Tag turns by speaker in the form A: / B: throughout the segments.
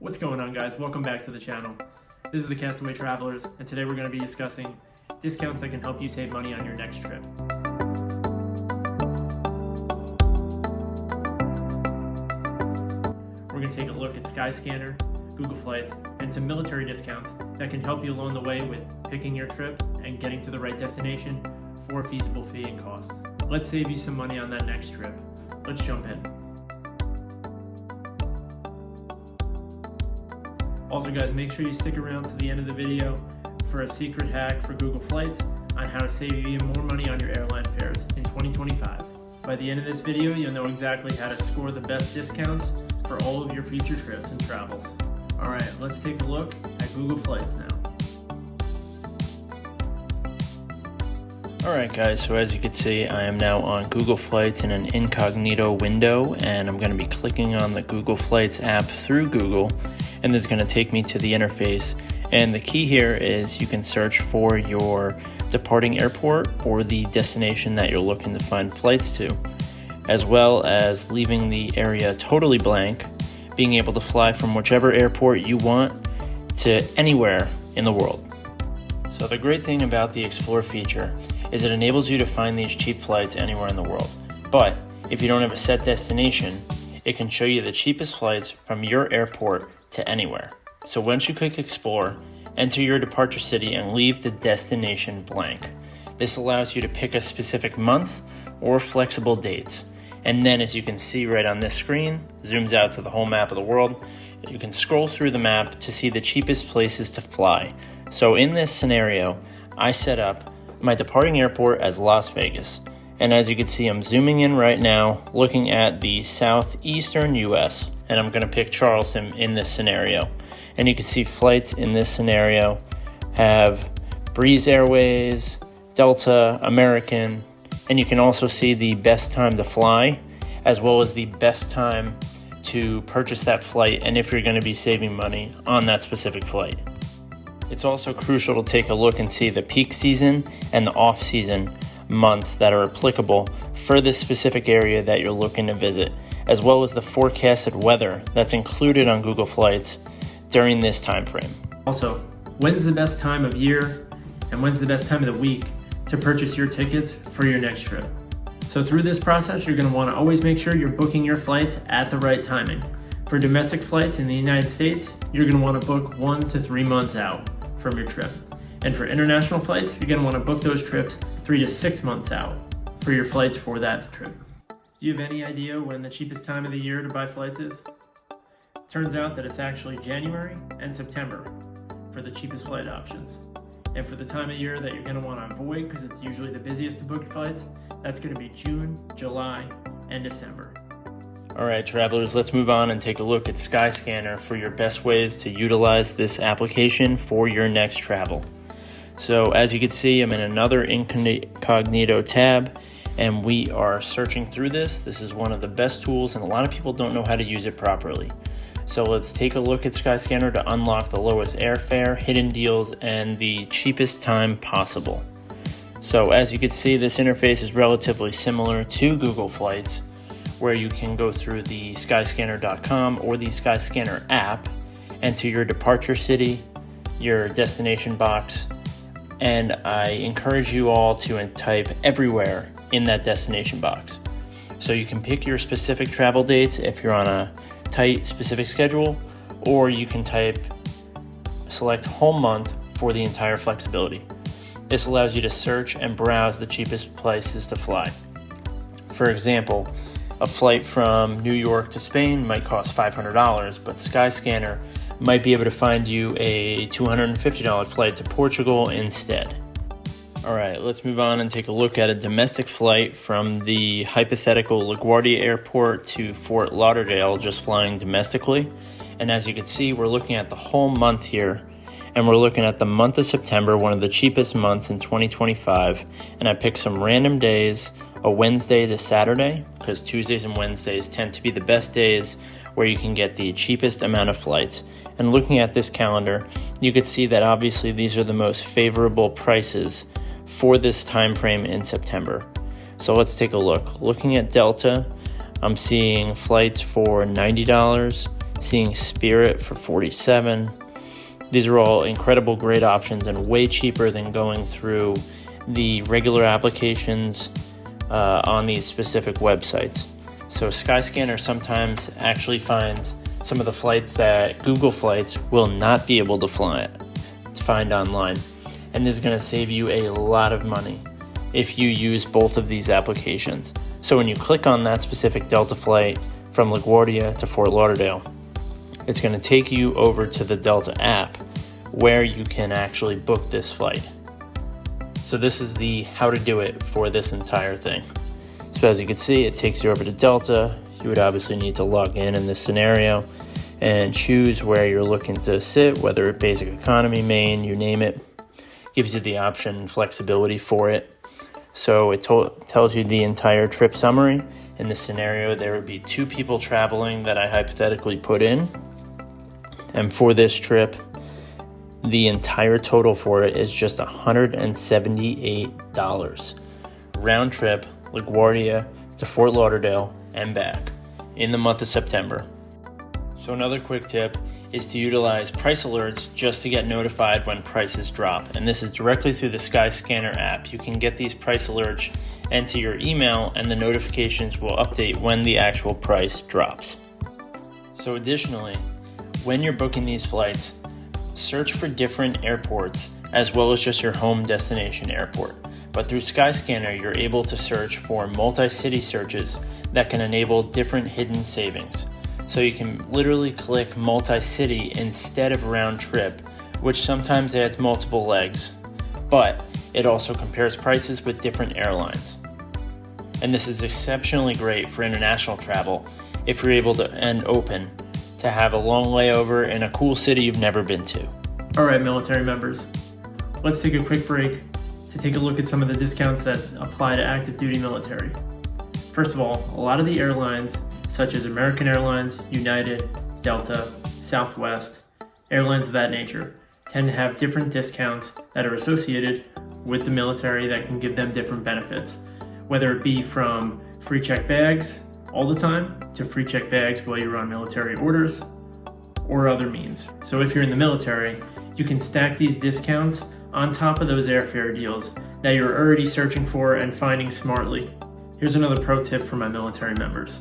A: What's going on, guys? Welcome back to the channel. This is the Castaway Travelers, and today we're going to be discussing discounts that can help you save money on your next trip. We're going to take a look at Skyscanner, Google Flights, and some military discounts that can help you along the way with picking your trip and getting to the right destination for a feasible fee and cost. Let's save you some money on that next trip. Let's jump in. Also, guys, make sure you stick around to the end of the video for a secret hack for Google Flights on how to save you even more money on your airline fares in 2025. By the end of this video, you'll know exactly how to score the best discounts for all of your future trips and travels. All right, let's take a look at Google Flights now.
B: Alright guys, so as you can see, I am now on Google Flights in an incognito window, and I'm going to be clicking on the Google Flights app through Google, and this is going to take me to the interface. And the key here is you can search for your departing airport or the destination that you're looking to find flights to, as well as leaving the area totally blank, being able to fly from whichever airport you want to anywhere in the world. So the great thing about the Explore feature is it enables you to find these cheap flights anywhere in the world. But if you don't have a set destination, it can show you the cheapest flights from your airport to anywhere. So once you click Explore, enter your departure city and leave the destination blank. This allows you to pick a specific month or flexible dates. And then, as you can see right on this screen, zooms out to the whole map of the world. You can scroll through the map to see the cheapest places to fly. So in this scenario, I set up my departing airport as Las Vegas. And as you can see, I'm zooming in right now, looking at the southeastern US, and I'm gonna pick Charleston in this scenario. And you can see flights in this scenario have Breeze Airways, Delta, American, and you can also see the best time to fly, as well as the best time to purchase that flight, and if you're gonna be saving money on that specific flight. It's also crucial to take a look and see the peak season and the off-season months that are applicable for this specific area that you're looking to visit, as well as the forecasted weather that's included on Google Flights during this time frame.
A: Also, when's the best time of year and when's the best time of the week to purchase your tickets for your next trip? So through this process, you're going to want to always make sure you're booking your flights at the right timing. For domestic flights in the United States, you're going to want to book 1 to 3 months out from your trip. And for international flights, you're going to want to book those trips 3 to 6 months out for your flights for that trip. Do you have any idea when the cheapest time of the year to buy flights is? Turns out that it's actually January and September for the cheapest flight options. And for the time of year that you're going to want to avoid, because it's usually the busiest to book flights, that's going to be June, July, and December.
B: Alright travelers, let's move on and take a look at Skyscanner for your best ways to utilize this application for your next travel. So as you can see, I'm in another incognito tab, and we are searching through this. This is one of the best tools, and a lot of people don't know how to use it properly. So let's take a look at Skyscanner to unlock the lowest airfare, hidden deals, and the cheapest time possible. So as you can see, this interface is relatively similar to Google Flights, where you can go through the skyscanner.com or the Skyscanner app, enter your departure city, your destination box, and I encourage you all to type everywhere in that destination box. So you can pick your specific travel dates if you're on a tight specific schedule, or you can select home month for the entire flexibility. This allows you to search and browse the cheapest places to fly. For example, a flight from New York to Spain might cost $500, but Skyscanner might be able to find you a $250 flight to Portugal instead. Alright, let's move on and take a look at a domestic flight from the hypothetical LaGuardia Airport to Fort Lauderdale, just flying domestically. And as you can see, we're looking at the whole month here, and we're looking at the month of September, one of the cheapest months in 2025. And I picked some random days, a Wednesday to Saturday, because Tuesdays and Wednesdays tend to be the best days where you can get the cheapest amount of flights. And looking at this calendar, you could see that obviously these are the most favorable prices for this time frame in September. So let's take a look. Looking at Delta, I'm seeing flights for $90, seeing Spirit for $47. These are all incredible, great options and way cheaper than going through the regular applications on these specific websites. So Skyscanner sometimes actually finds some of the flights that Google Flights will not be able to find online. And this is going to save you a lot of money if you use both of these applications. So when you click on that specific Delta flight from LaGuardia to Fort Lauderdale, it's going to take you over to the Delta app where you can actually book this flight. So this is the how to do it for this entire thing. So as you can see, it takes you over to Delta. You would obviously need to log in this scenario and choose where you're looking to sit, whether it's basic economy, main, you name it. Gives you the option and flexibility for it. So it tells you the entire trip summary. In this scenario, there would be 2 people traveling that I hypothetically put in. And for this trip, the entire total for it is just $178. Round trip, LaGuardia to Fort Lauderdale and back in the month of September. So another quick tip is to utilize price alerts just to get notified when prices drop. And this is directly through the Skyscanner app. You can get these price alerts into your email and the notifications will update when the actual price drops. So additionally, when you're booking these flights, search for different airports as well as just your home destination airport. But through Skyscanner, you're able to search for multi-city searches that can enable different hidden savings. So you can literally click multi-city instead of round trip, which sometimes adds multiple legs, but it also compares prices with different airlines. And this is exceptionally great for international travel if you're able to and open to have a long layover in a cool city you've never been to.
A: All right, military members, let's take a quick break to take a look at some of the discounts that apply to active duty military. First of all, a lot of the airlines, such as American Airlines, United, Delta, Southwest, airlines of that nature, tend to have different discounts that are associated with the military that can give them different benefits, whether it be from free check bags all the time to free check bags while you're on military orders or other means. So if you're in the military, you can stack these discounts on top of those airfare deals that you're already searching for and finding smartly. Here's another pro tip for my military members.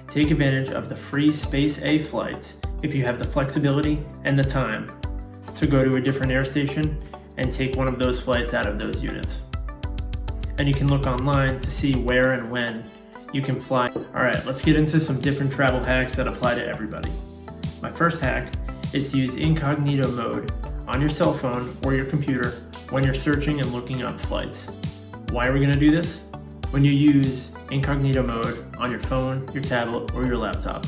A: Take advantage of the free Space A flights if you have the flexibility and the time to go to a different air station and take one of those flights out of those units. And you can look online to see where and when you can fly. All right, let's get into some different travel hacks that apply to everybody. My first hack is to use incognito mode on your cell phone or your computer when you're searching and looking up flights. Why are we going to do this? When you use incognito mode on your phone, your tablet, or your laptop,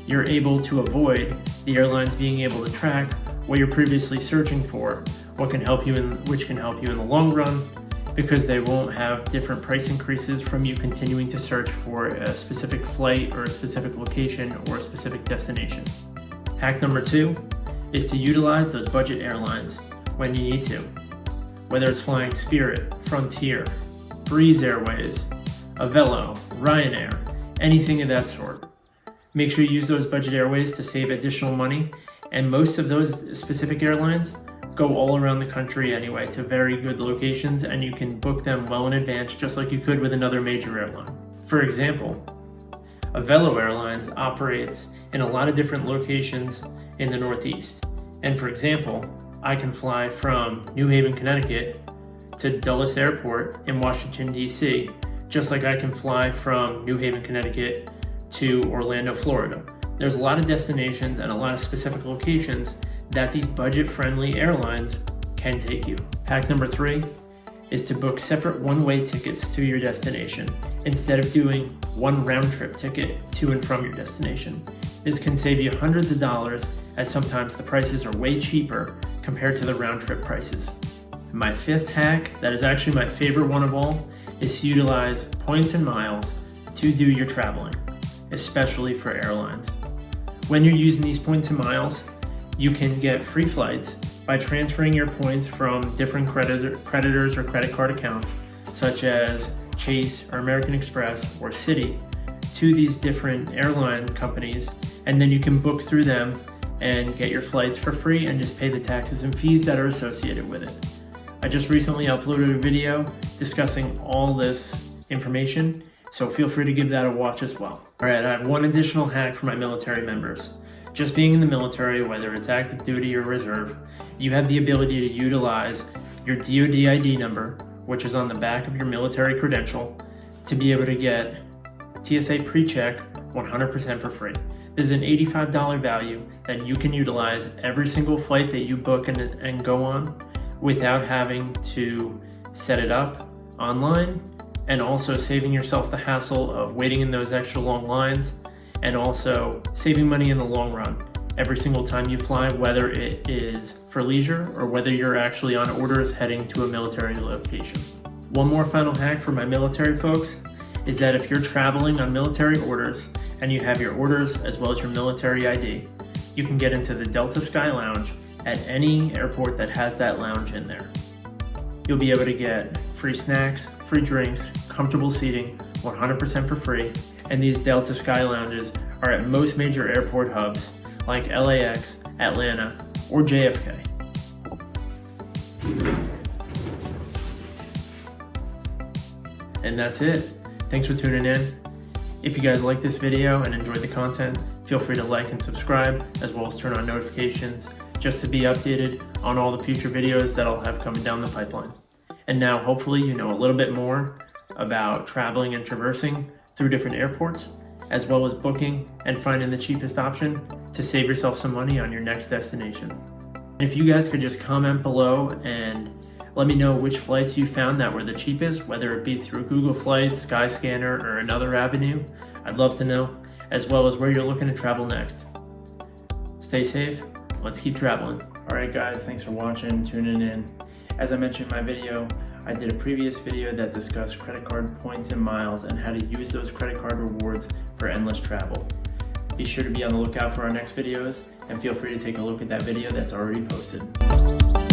A: you're able to avoid the airlines being able to track what you're previously searching for, which can help you in the long run, because they won't have different price increases from you continuing to search for a specific flight or a specific location or a specific destination. Hack number 2 is to utilize those budget airlines when you need to, whether it's flying Spirit, Frontier, Breeze Airways, Avelo, Ryanair, anything of that sort. Make sure you use those budget airways to save additional money, and most of those specific airlines go all around the country anyway to very good locations, and you can book them well in advance just like you could with another major airline. For example, Avelo Airlines operates in a lot of different locations in the Northeast. And for example, I can fly from New Haven, Connecticut to Dulles Airport in Washington, D.C., just like I can fly from New Haven, Connecticut to Orlando, Florida. There's a lot of destinations and a lot of specific locations that these budget-friendly airlines can take you. Hack number 3 is to book separate one-way tickets to your destination instead of doing one round-trip ticket to and from your destination. This can save you hundreds of dollars, as sometimes the prices are way cheaper compared to the round-trip prices. My 5th hack, that is actually my favorite one of all, is to utilize points and miles to do your traveling, especially for airlines. When you're using these points and miles, you can get free flights by transferring your points from different creditors or credit card accounts, such as Chase or American Express or Citi, to these different airline companies and then you can book through them and get your flights for free and just pay the taxes and fees that are associated with it. I just recently uploaded a video discussing all this information, so feel free to give that a watch as well. Alright, I have one additional hack for my military members. Just being in the military, whether it's active duty or reserve, you have the ability to utilize your DoD ID number, which is on the back of your military credential, to be able to get TSA pre-check 100% for free. This is an $85 value that you can utilize every single flight that you book and go on without having to set it up online, and also saving yourself the hassle of waiting in those extra long lines, and also saving money in the long run every single time you fly, whether it is for leisure or whether you're actually on orders heading to a military location. One more final hack for my military folks is that if you're traveling on military orders and you have your orders as well as your military ID, you can get into the Delta Sky Lounge at any airport that has that lounge in there. You'll be able to get free snacks, free drinks, comfortable seating, 100% for free, and these Delta Sky Lounges are at most major airport hubs like LAX, Atlanta, or JFK. And that's it. Thanks for tuning in. If you guys like this video and enjoyed the content, feel free to like and subscribe, as well as turn on notifications just to be updated on all the future videos that I'll have coming down the pipeline. And now hopefully you know a little bit more about traveling and traversing through different airports, as well as booking and finding the cheapest option to save yourself some money on your next destination. And if you guys could just comment below and let me know which flights you found that were the cheapest, whether it be through Google Flights, Skyscanner, or another avenue. I'd love to know, as well as where you're looking to travel next. Stay safe, let's keep traveling. Alright guys, thanks for watching, tuning in. As I mentioned in my video, I did a previous video that discussed credit card points and miles and how to use those credit card rewards for endless travel. Be sure to be on the lookout for our next videos, and feel free to take a look at that video that's already posted.